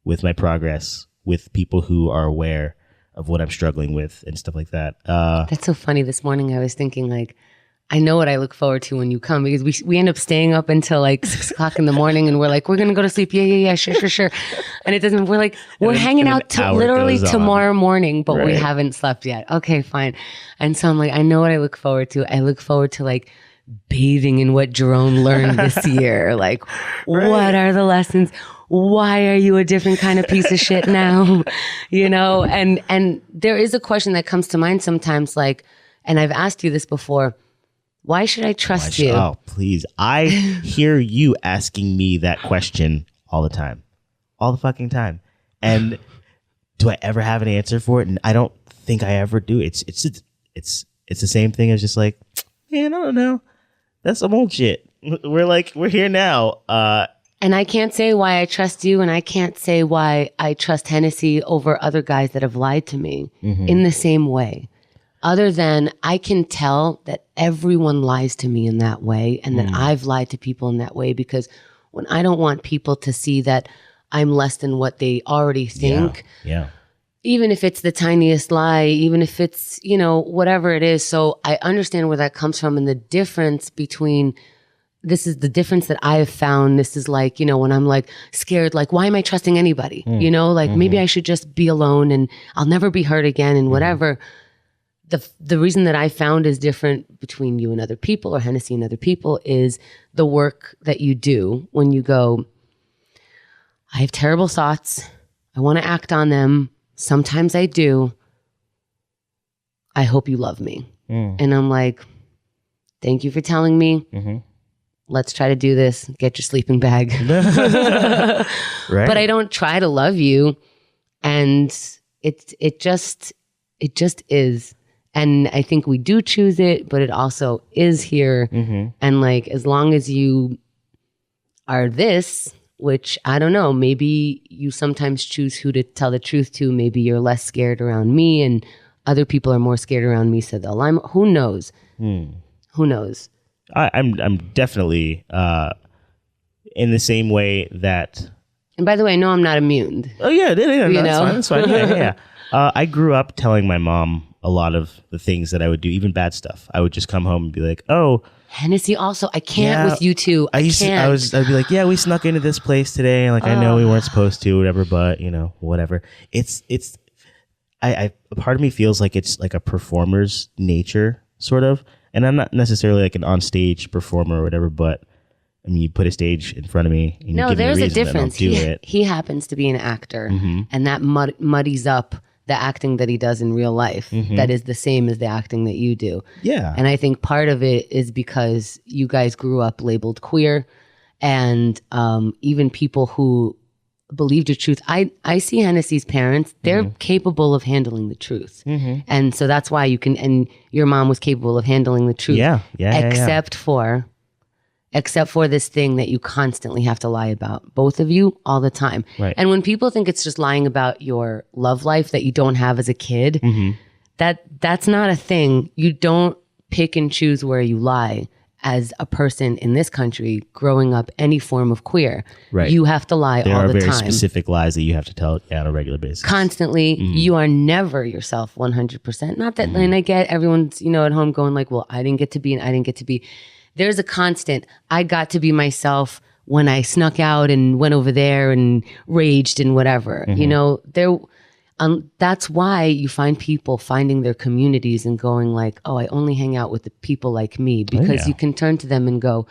with my progress with people who are aware of what I'm struggling with and stuff like that. That's so funny. This morning I was thinking like, I know what I look forward to when you come, because we end up staying up until like 6 o'clock in the morning, and we're like, we're going to go to sleep. Yeah. Sure. And it doesn't, we're hanging out literally tomorrow morning, but we haven't slept yet. Okay, fine. And so I'm like, I know what I look forward to. I look forward to like bathing in what Jerome learned this year. Like, what are the lessons? Why are you a different kind of piece of shit now? And there is a question that comes to mind sometimes, like, and I've asked you this before, why should I trust you? Oh, please. I hear you asking me that question all the time. All the fucking time. And do I ever have an answer for it? And I don't think I ever do. It's the same thing as just like, man, I don't know. That's some old shit. We're here now. And I can't say why I trust you, and I can't say why I trust Hennessy over other guys that have lied to me in the same way. Other than I can tell that everyone lies to me in that way, and that I've lied to people in that way, because when I don't want people to see that I'm less than what they already think, even if it's the tiniest lie, even if it's, whatever it is. So I understand where that comes from, and the difference between... This is the difference that I have found. This is like, when I'm like scared, like, why am I trusting anybody? Maybe I should just be alone and I'll never be hurt again and whatever. The reason that I found is different between you and other people, or Hennessy and other people, is the work that you do when you go, I have terrible thoughts. I want to act on them. Sometimes I do. I hope you love me. And I'm like, thank you for telling me. Let's try to do this. Get your sleeping bag. Right. But I don't try to love you. And it just is. And I think we do choose it, but it also is here. And like, as long as you are this, which I don't know, maybe you sometimes choose who to tell the truth to. Maybe you're less scared around me and other people are more scared around me. So they'll lie. Who knows? Who knows? I'm definitely in the same way that. And by the way, I know I'm not immune. Oh yeah, that's fine. Yeah. I grew up telling my mom a lot of the things that I would do, even bad stuff. I would just come home and be like, "Oh, Hennessy." Also, I can't with you two. I'd be like, "Yeah, we snuck into this place today, and like I know we weren't supposed to, whatever, but whatever." It's a part of me feels like it's like a performer's nature, sort of. And I'm not necessarily like an on-stage performer or whatever, but I mean, you put a stage in front of me and you give me a reason, there's a difference. He happens to be an actor, and that muddies up the acting that he does in real life. That is the same as the acting that you do. Yeah. And I think part of it is because you guys grew up labeled queer, and even people who believed your truth. I see Hennessy's parents, they're capable of handling the truth. And so that's why you can, and your mom was capable of handling the truth. Except for this thing that you constantly have to lie about, both of you, all the time. Right. And when people think it's just lying about your love life that you don't have as a kid, that's not a thing. You don't pick and choose where you lie. As a person in this country growing up any form of queer, you have to lie all the time. There are very specific lies that you have to tell on a regular basis. Constantly. You are never yourself 100%. Not that, and I get everyone's, at home going like, well, I didn't get to be and I didn't get to be. There's a constant. I got to be myself when I snuck out and went over there and raged and whatever. that's why you find people finding their communities and going like, oh, I only hang out with the people like me, because you can turn to them and go,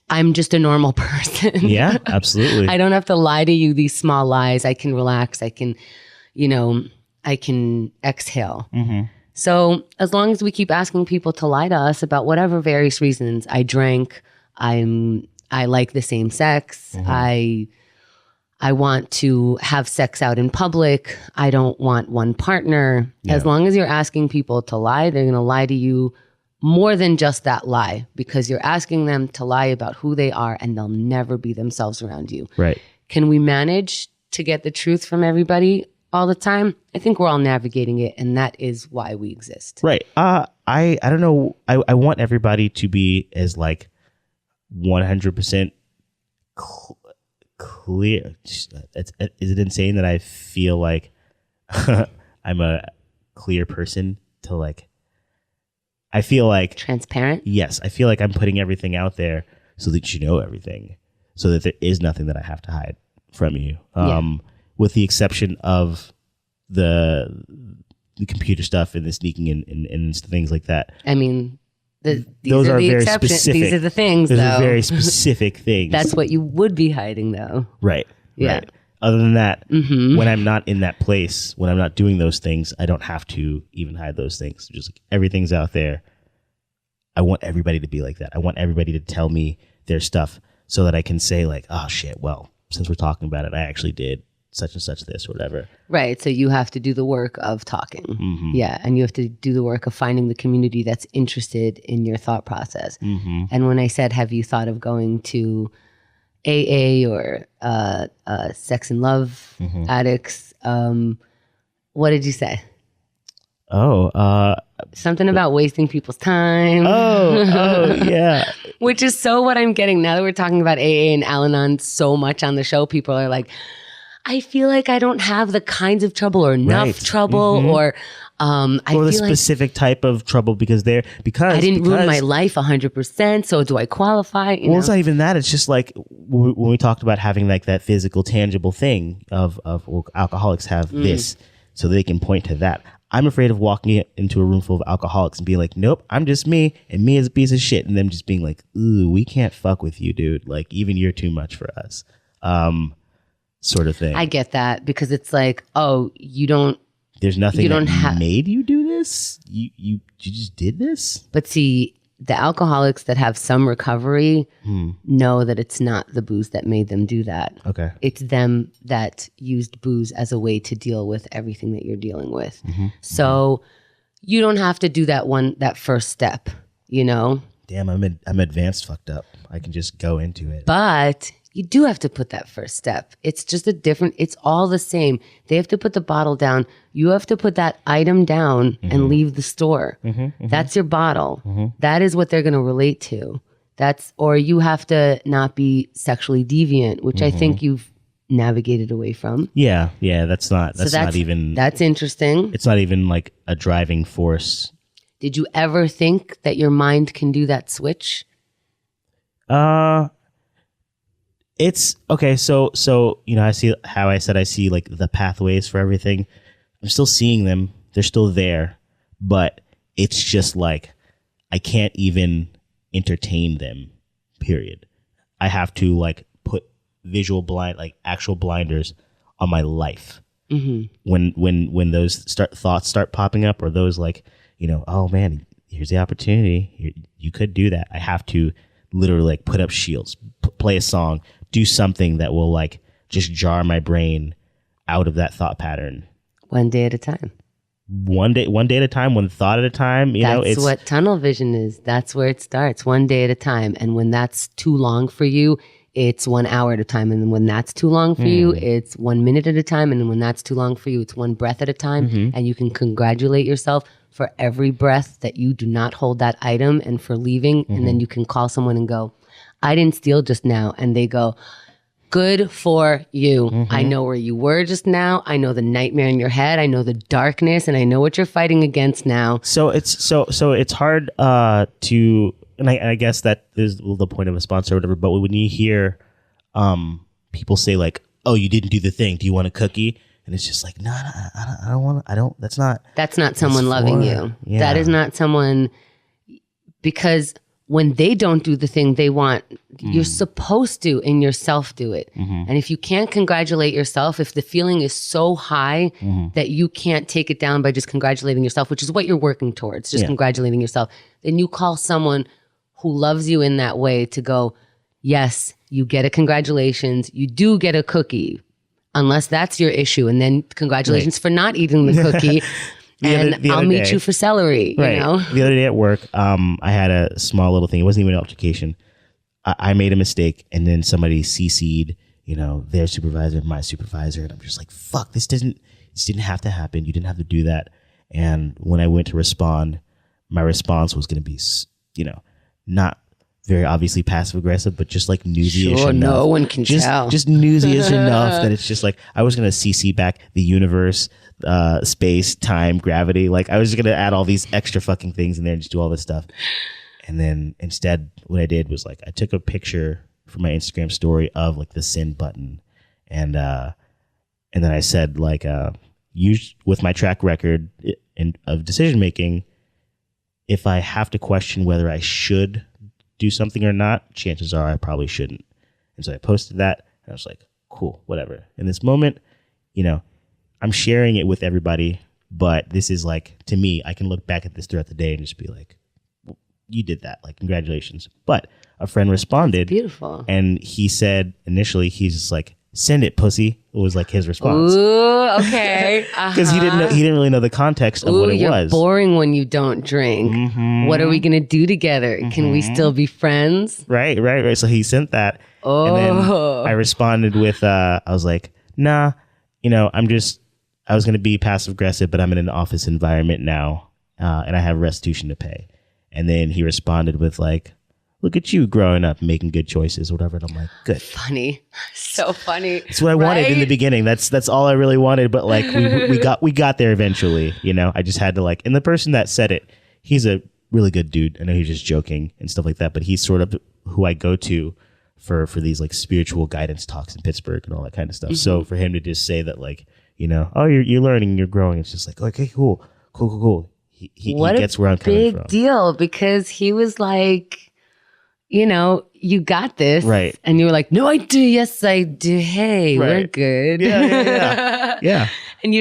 I'm just a normal person. Yeah, absolutely. I don't have to lie to you these small lies. I can relax. I can, I can exhale. So as long as we keep asking people to lie to us about whatever various reasons, I drank, I like the same sex, I want to have sex out in public, I don't want one partner. As long as you're asking people to lie, they're going to lie to you more than just that lie, because you're asking them to lie about who they are, and they'll never be themselves around you. Right. Can we manage to get the truth from everybody all the time? I think we're all navigating it, and that is why we exist. Right. I don't know. I want everybody to be as like 100% clear. Is it insane that I feel like I'm a clear person to like, I feel like transparent? Yes. I feel like I'm putting everything out there so that you know everything, so that there is nothing that I have to hide from you. With the exception of the computer stuff and the sneaking and things like that. I mean, those are very specific. These are the things, those though. are very specific things. That's what you would be hiding, though. Right. Yeah. Right. Other than that, when I'm not in that place, when I'm not doing those things, I don't have to even hide those things. Just like everything's out there. I want everybody to be like that. I want everybody to tell me their stuff so that I can say like, oh shit, well, since we're talking about it, I actually did such and such this or whatever. Right. So you have to do the work of talking. Yeah. And you have to do the work of finding the community that's interested in your thought process. And when I said, have you thought of going to AA or sex and love addicts, what did you say? Something about wasting people's time. Yeah. Which is so what I'm getting now that we're talking about AA and Al-Anon so much on the show. People are like, I feel like I don't have the kinds of trouble or enough trouble or I or feel the specific type of trouble because I didn't ruin my life 100%. So do I qualify? It's not even that. It's just like when we talked about having like that physical, tangible thing of well, alcoholics have this, so they can point to that. I'm afraid of walking into a room full of alcoholics and being like, nope, I'm just me, and me is a piece of shit, and them just being like, ooh, we can't fuck with you, dude. Like, even you're too much for us. Sort of thing. I get that because it's like, oh, you don't. There's nothing that made you do this. You just did this. But see, the alcoholics that have some recovery know that it's not the booze that made them do that. Okay, it's them that used booze as a way to deal with everything that you're dealing with. So you don't have to do that first step. Damn, I'm advanced fucked up. I can just go into it. But you do have to put that first step. It's just it's all the same. They have to put the bottle down. You have to put that item down and leave the store. That's your bottle. That is what they're going to relate to. Or you have to not be sexually deviant, which I think you've navigated away from. Yeah. That's not even. That's interesting. It's not even like a driving force. Did you ever think that your mind can do that switch? It's okay. So, I see how I said I see like the pathways for everything. I'm still seeing them. They're still there, but it's just like, I can't even entertain them, period. I have to like put actual blinders on my life. When those thoughts start popping up, or those like, oh man, here's the opportunity. You could do that. I have to literally like put up shields, play a song, do something that will like just jar my brain out of that thought pattern. One day at a time. One day at a time, one thought at a time. That's what tunnel vision is. That's where it starts, one day at a time. And when that's too long for you, it's 1 hour at a time. And when that's too long for you, it's 1 minute at a time. And when that's too long for you, it's one breath at a time. And you can congratulate yourself for every breath that you do not hold that item and for leaving. And then you can call someone and go, I didn't steal just now. And they go, good for you. I know where you were just now. I know the nightmare in your head. I know the darkness, and I know what you're fighting against now. So it's hard to, and I guess that is the point of a sponsor or whatever. But when you hear people say like, "Oh, you didn't do the thing. Do you want a cookie?" And it's just like, no, I don't want to, That's not someone loving you. Yeah. That is not someone, because when they don't do the thing they want, you're supposed to in yourself do it. And if you can't congratulate yourself, if the feeling is so high that you can't take it down by just congratulating yourself, which is what you're working towards, just congratulating yourself, then you call someone who loves you in that way to go, yes, you get a congratulations, you do get a cookie, unless that's your issue. And then congratulations for not eating the cookie. And I'll meet you for celery, you know? The other day at work, I had a small little thing. It wasn't even an altercation. I made a mistake, and then somebody CC'd, their supervisor, my supervisor, and I'm just like, fuck, this didn't have to happen. You didn't have to do that. And when I went to respond, my response was going to be, not very obviously passive aggressive, but just like newsy-ish enough. No one can tell. Just newsy-ish enough that it's just like, I was going to CC back the universe, space, time, gravity. Like, I was going to add all these extra fucking things in there and just do all this stuff. And then instead, what I did was like, I took a picture for my Instagram story of like the send button. And then I said like, with my track record of decision making, if I have to question whether I should do something or not, chances are I probably shouldn't. And so I posted that, and I was like, cool, whatever. In this moment, I'm sharing it with everybody, but this is like, to me, I can look back at this throughout the day and just be like, well, you did that, like, congratulations. But a friend responded. That's beautiful. And he said, initially, he's just like, send it, pussy. It was like his response. Ooh, okay. Because he didn't really know the context of what it you're was. Boring when you don't drink. What are we gonna do together? Can we still be friends? Right. So he sent that, and then I responded with, I was like, nah, I was gonna be passive aggressive, but I'm in an office environment now, and I have restitution to pay. And then he responded with like, look at you growing up, making good choices, whatever. And I'm like, good. Funny. So funny. It's what I wanted in the beginning. That's all I really wanted. But like we got there eventually, I just had to like, and the person that said it, he's a really good dude. I know he's just joking and stuff like that, but he's sort of who I go to for these like spiritual guidance talks in Pittsburgh and all that kind of stuff. So for him to just say that like, oh, you're learning, you're growing. It's just like, okay, cool. He gets where I'm coming from. Big deal, because he was like, you got this. Right. And you were like, no, I do. Yes, I do. Hey, we're good. Yeah. And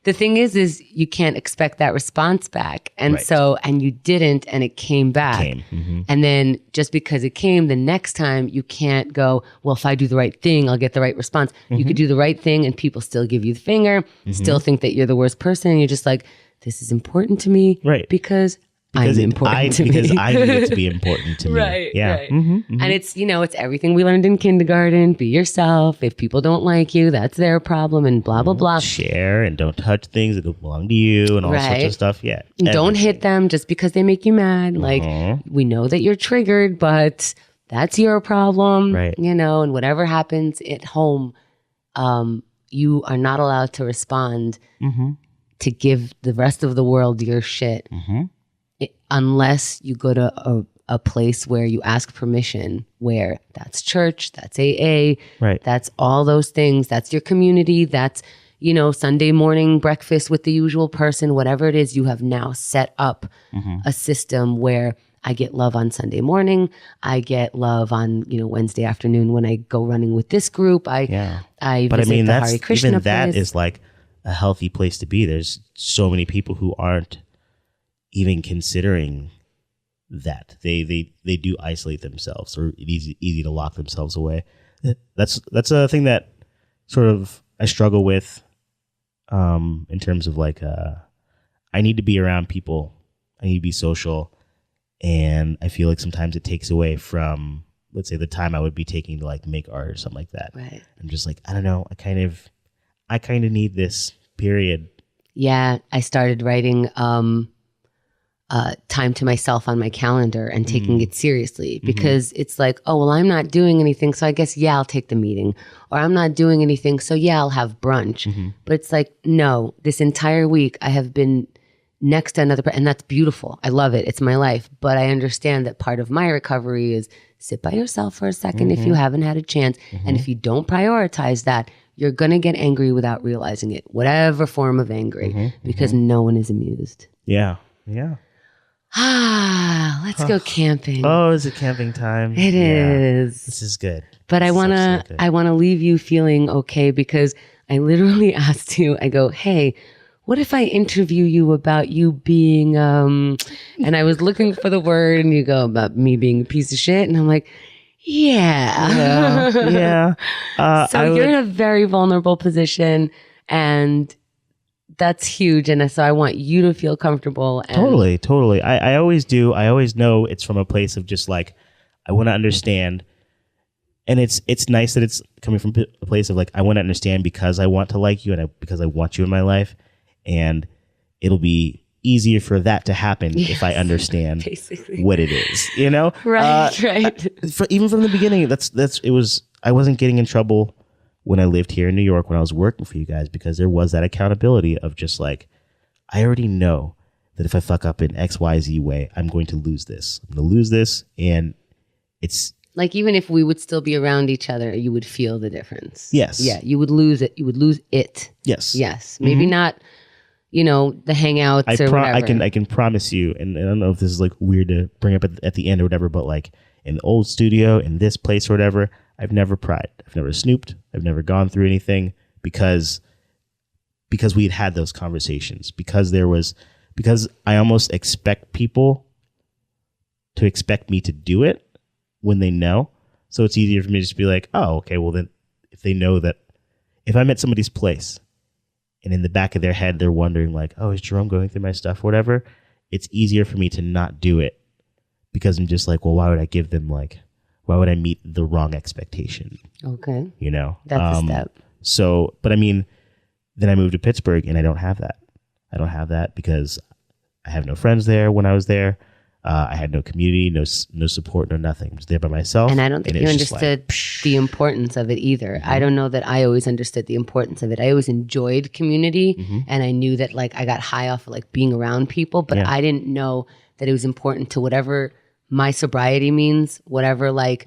the thing is you can't expect that response back. And right. And you didn't, and it came back. And then just because it came, the next time you can't go, well, if I do the right thing, I'll get the right response. You could do the right thing and people still give you the finger, still think that you're the worst person. And you're just like, this is important to me. Right. Because I need it to be important to me. Right. Yeah. Right. And it's, it's everything we learned in kindergarten. Be yourself. If people don't like you, that's their problem, and blah, blah, blah. Share and don't touch things that don't belong to you and all sorts of stuff. Yeah. Don't hit them just because they make you mad. Like, we know that you're triggered, but that's your problem. Right. And whatever happens at home, you are not allowed to respond to give the rest of the world your shit. Unless you go to a place where you ask permission, where that's church, that's AA, right? That's all those things. That's your community. That's, Sunday morning breakfast with the usual person, whatever it is, you have now set up a system where I get love on Sunday morning. I get love on, Wednesday afternoon when I go running with this group. I visit the Hare Krishna even place. That is like a healthy place to be. There's so many people who aren't even considering that they do isolate themselves, or it's easy to lock themselves away. That's a thing that sort of I struggle with in terms of like I need to be around people. I need to be social, and I feel like sometimes it takes away from, let's say, the time I would be taking to like make art or something like that. Right. I'm just like, I don't know. I kind of need this period. Yeah, I started writing time to myself on my calendar and taking it seriously, because it's like, oh, well, I'm not doing anything, so I guess, I'll take the meeting. Or I'm not doing anything, so I'll have brunch. But it's like, no, this entire week I have been next to another person, and that's beautiful. I love it. It's my life. But I understand that part of my recovery is sit by yourself for a second if you haven't had a chance. And if you don't prioritize that, you're going to get angry without realizing it, whatever form of angry, because no one is amused. Yeah. Yeah. Let's go camping. Oh, is it camping time? It is. This is good. But I want to leave you feeling okay, because I literally asked you, I go, hey, what if I interview you about you being, and I was looking for the word, and you go, about me being a piece of shit. And I'm like, yeah. So you're in a very vulnerable position, and that's huge. And so I want you to feel comfortable. And Totally. I always do. I always know it's from a place of just like, I want to understand. And it's nice that it's coming from a place of like, I want to understand because I want to like you and because I want you in my life. And it'll be easier for that to happen if I understand what it is, you know? Right. Even from the beginning, I wasn't getting in trouble when I lived here in New York, when I was working for you guys, because there was that accountability of just like, I already know that if I fuck up in XYZ way, I'm going to lose this. I'm going to lose this. And it's like, even if we would still be around each other, you would feel the difference. Yes. Yeah. You would lose it. You would lose it. Yes. Maybe not, the hangouts or whatever. I can promise you, and I don't know if this is like weird to bring up at the end or whatever, but like in the old studio, in this place or whatever, I've never pried. I've never snooped. I've never gone through anything because we had those conversations, because I almost expect people to expect me to do it when they know. So it's easier for me to just be like, oh, okay, well then if they know that if I'm at somebody's place and in the back of their head, they're wondering like, oh, is Jerome going through my stuff or whatever? It's easier for me to not do it because I'm just like, well, why would I meet the wrong expectation? Okay. That's a step. So, but I mean, then I moved to Pittsburgh and I don't have that. I don't have that because I have no friends there when I was there. I had no community, no support, no nothing. I was there by myself. And I don't think you understood the importance of it either. I don't know that I always understood the importance of it. I always enjoyed community, and I knew that like I got high off of like being around people, but I didn't know that it was important to whatever my sobriety means, whatever like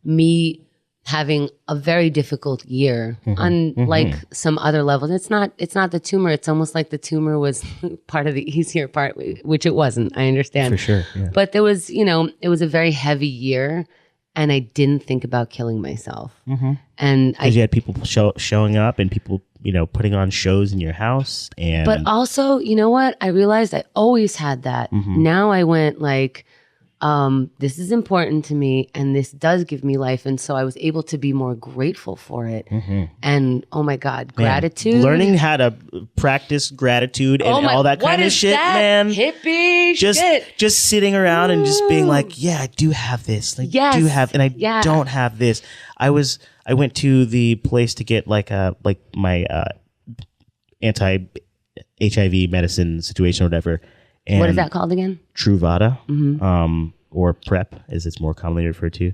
me having a very difficult year on like some other levels. It's not the tumor. It's almost like the tumor was part of the easier part, which it wasn't. I understand. For sure. Yeah. But there was, it was a very heavy year, and I didn't think about killing myself. And you had people showing up and people, putting on shows in your house. But also, you know what? I realized I always had that. Now I went like, this is important to me and this does give me life. And so I was able to be more grateful for it. And oh my God, gratitude. Learning how to practice gratitude and all that kind of shit, man. Hippie shit. Just sitting around and just being like, yeah, I do have this. Like, yes. do have, and I don't have this. I went to the place to get like my anti-HIV medicine situation or whatever. And what is that called again? Truvada, or PrEP, as it's more commonly referred to.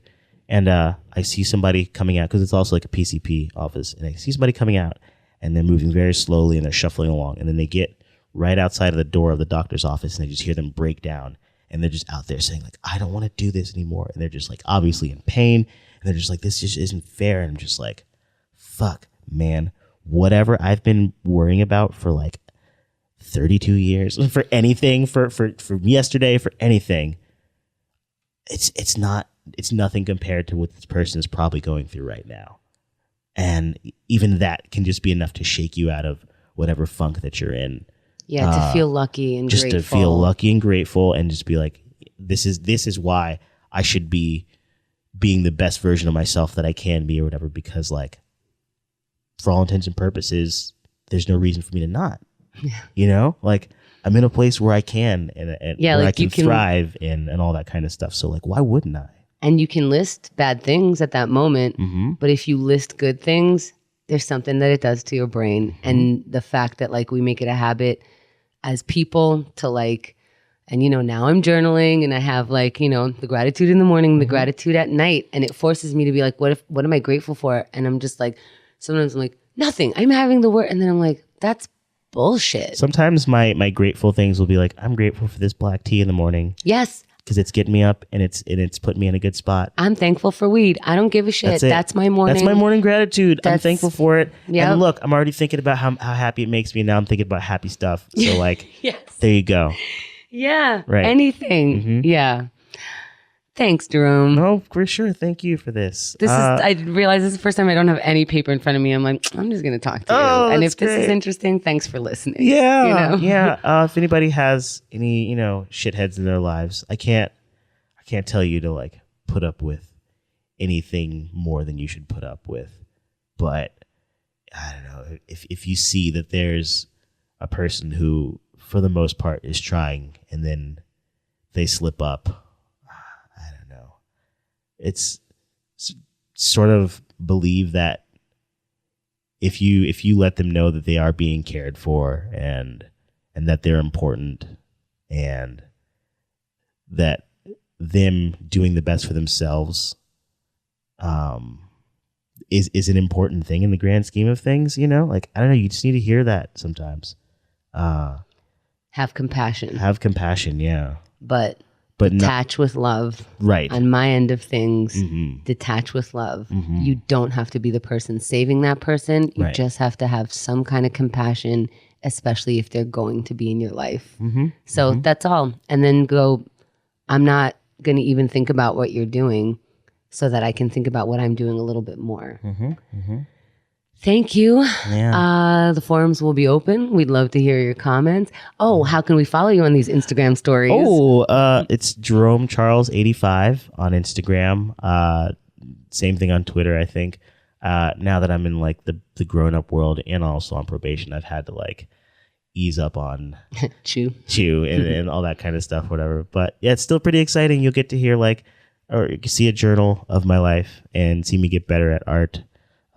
And I see somebody coming out, because it's also like a PCP office, and I see somebody coming out, and they're moving very slowly, and they're shuffling along, and then they get right outside of the door of the doctor's office, and I just hear them break down, and they're just out there saying, like, I don't want to do this anymore, and they're just, like, obviously in pain, and they're just like, this just isn't fair, and I'm just like, fuck, man, whatever I've been worrying about for, like, 32 years for anything, for yesterday, for anything, it's nothing compared to what this person is probably going through right now. And even that can just be enough to shake you out of whatever funk that you're in. Yeah, to feel lucky and just grateful. To feel lucky and grateful, and just be like, this is why I should be being the best version of myself that I can be, or whatever, because like, for all intents and purposes, there's no reason for me to not. Yeah. Like, I'm in a place where I can and where like I can thrive and all that kind of stuff. So like, why wouldn't I? And you can list bad things at that moment, but if you list good things, there's something that it does to your brain. And the fact that like we make it a habit as people to like, and now I'm journaling and I have like, the gratitude in the morning, the gratitude at night. And it forces me to be like, what am I grateful for? And I'm just like, sometimes I'm like, nothing, I'm having the word. And then I'm like, that's bullshit. Sometimes my grateful things will be like, I'm grateful for this black tea in the morning. Yes. because it's getting me up and it's put me in a good spot. I'm thankful for weed. I don't give a shit. That's my morning. That's my morning gratitude. I'm thankful for it. Yep. And look, I'm already thinking about how happy it makes me. Now I'm thinking about happy stuff. So like, yes. There you go. Yeah. Right. Anything. Mm-hmm. Yeah. Thanks, Jerome. No, for sure. Thank you for this. I realize this is the first time I don't have any paper in front of me. I'm like, I'm just going to talk to you. And if this is interesting, thanks for listening. Yeah. Yeah. If anybody has any, shitheads in their lives, I can't tell you to like put up with anything more than you should put up with. But I don't know, if you see that there's a person who, for the most part, is trying and then they slip up, it's sort of believe that if you let them know that they are being cared for and that they're important and that them doing the best for themselves is an important thing in the grand scheme of things, like, I don't know, you just need to hear that sometimes. Have compassion. Yeah. But detach with love. Right. On my end of things, mm-hmm. detach with love. Mm-hmm. You don't have to be the person saving that person. You right. just have to have some kind of compassion, especially if they're going to be in your life. Mm-hmm. So mm-hmm. that's all. And then go, I'm not going to even think about what you're doing so that I can think about what I'm doing a little bit more. Mm-hmm. Mm-hmm. Thank you. Yeah. The forums will be open. We'd love to hear your comments. Oh, how can we follow you on these Instagram stories? Oh, it's Jerome Charles 85 on Instagram. Same thing on Twitter, I think. Now that I'm in like the grown up world and also on probation, I've had to like ease up on chew and all that kind of stuff, whatever. But yeah, it's still pretty exciting. You'll get to hear or you can see a journal of my life and see me get better at art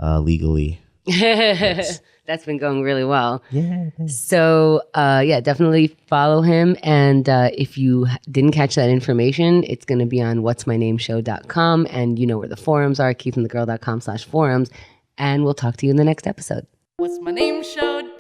legally. Yes. That's been going really well. Yeah. So, definitely follow him. And if you didn't catch that information, it's going to be on whatsmynameshow.com. And you know where the forums are, keithandthegirl.com/forums. And we'll talk to you in the next episode. What's My Name Show?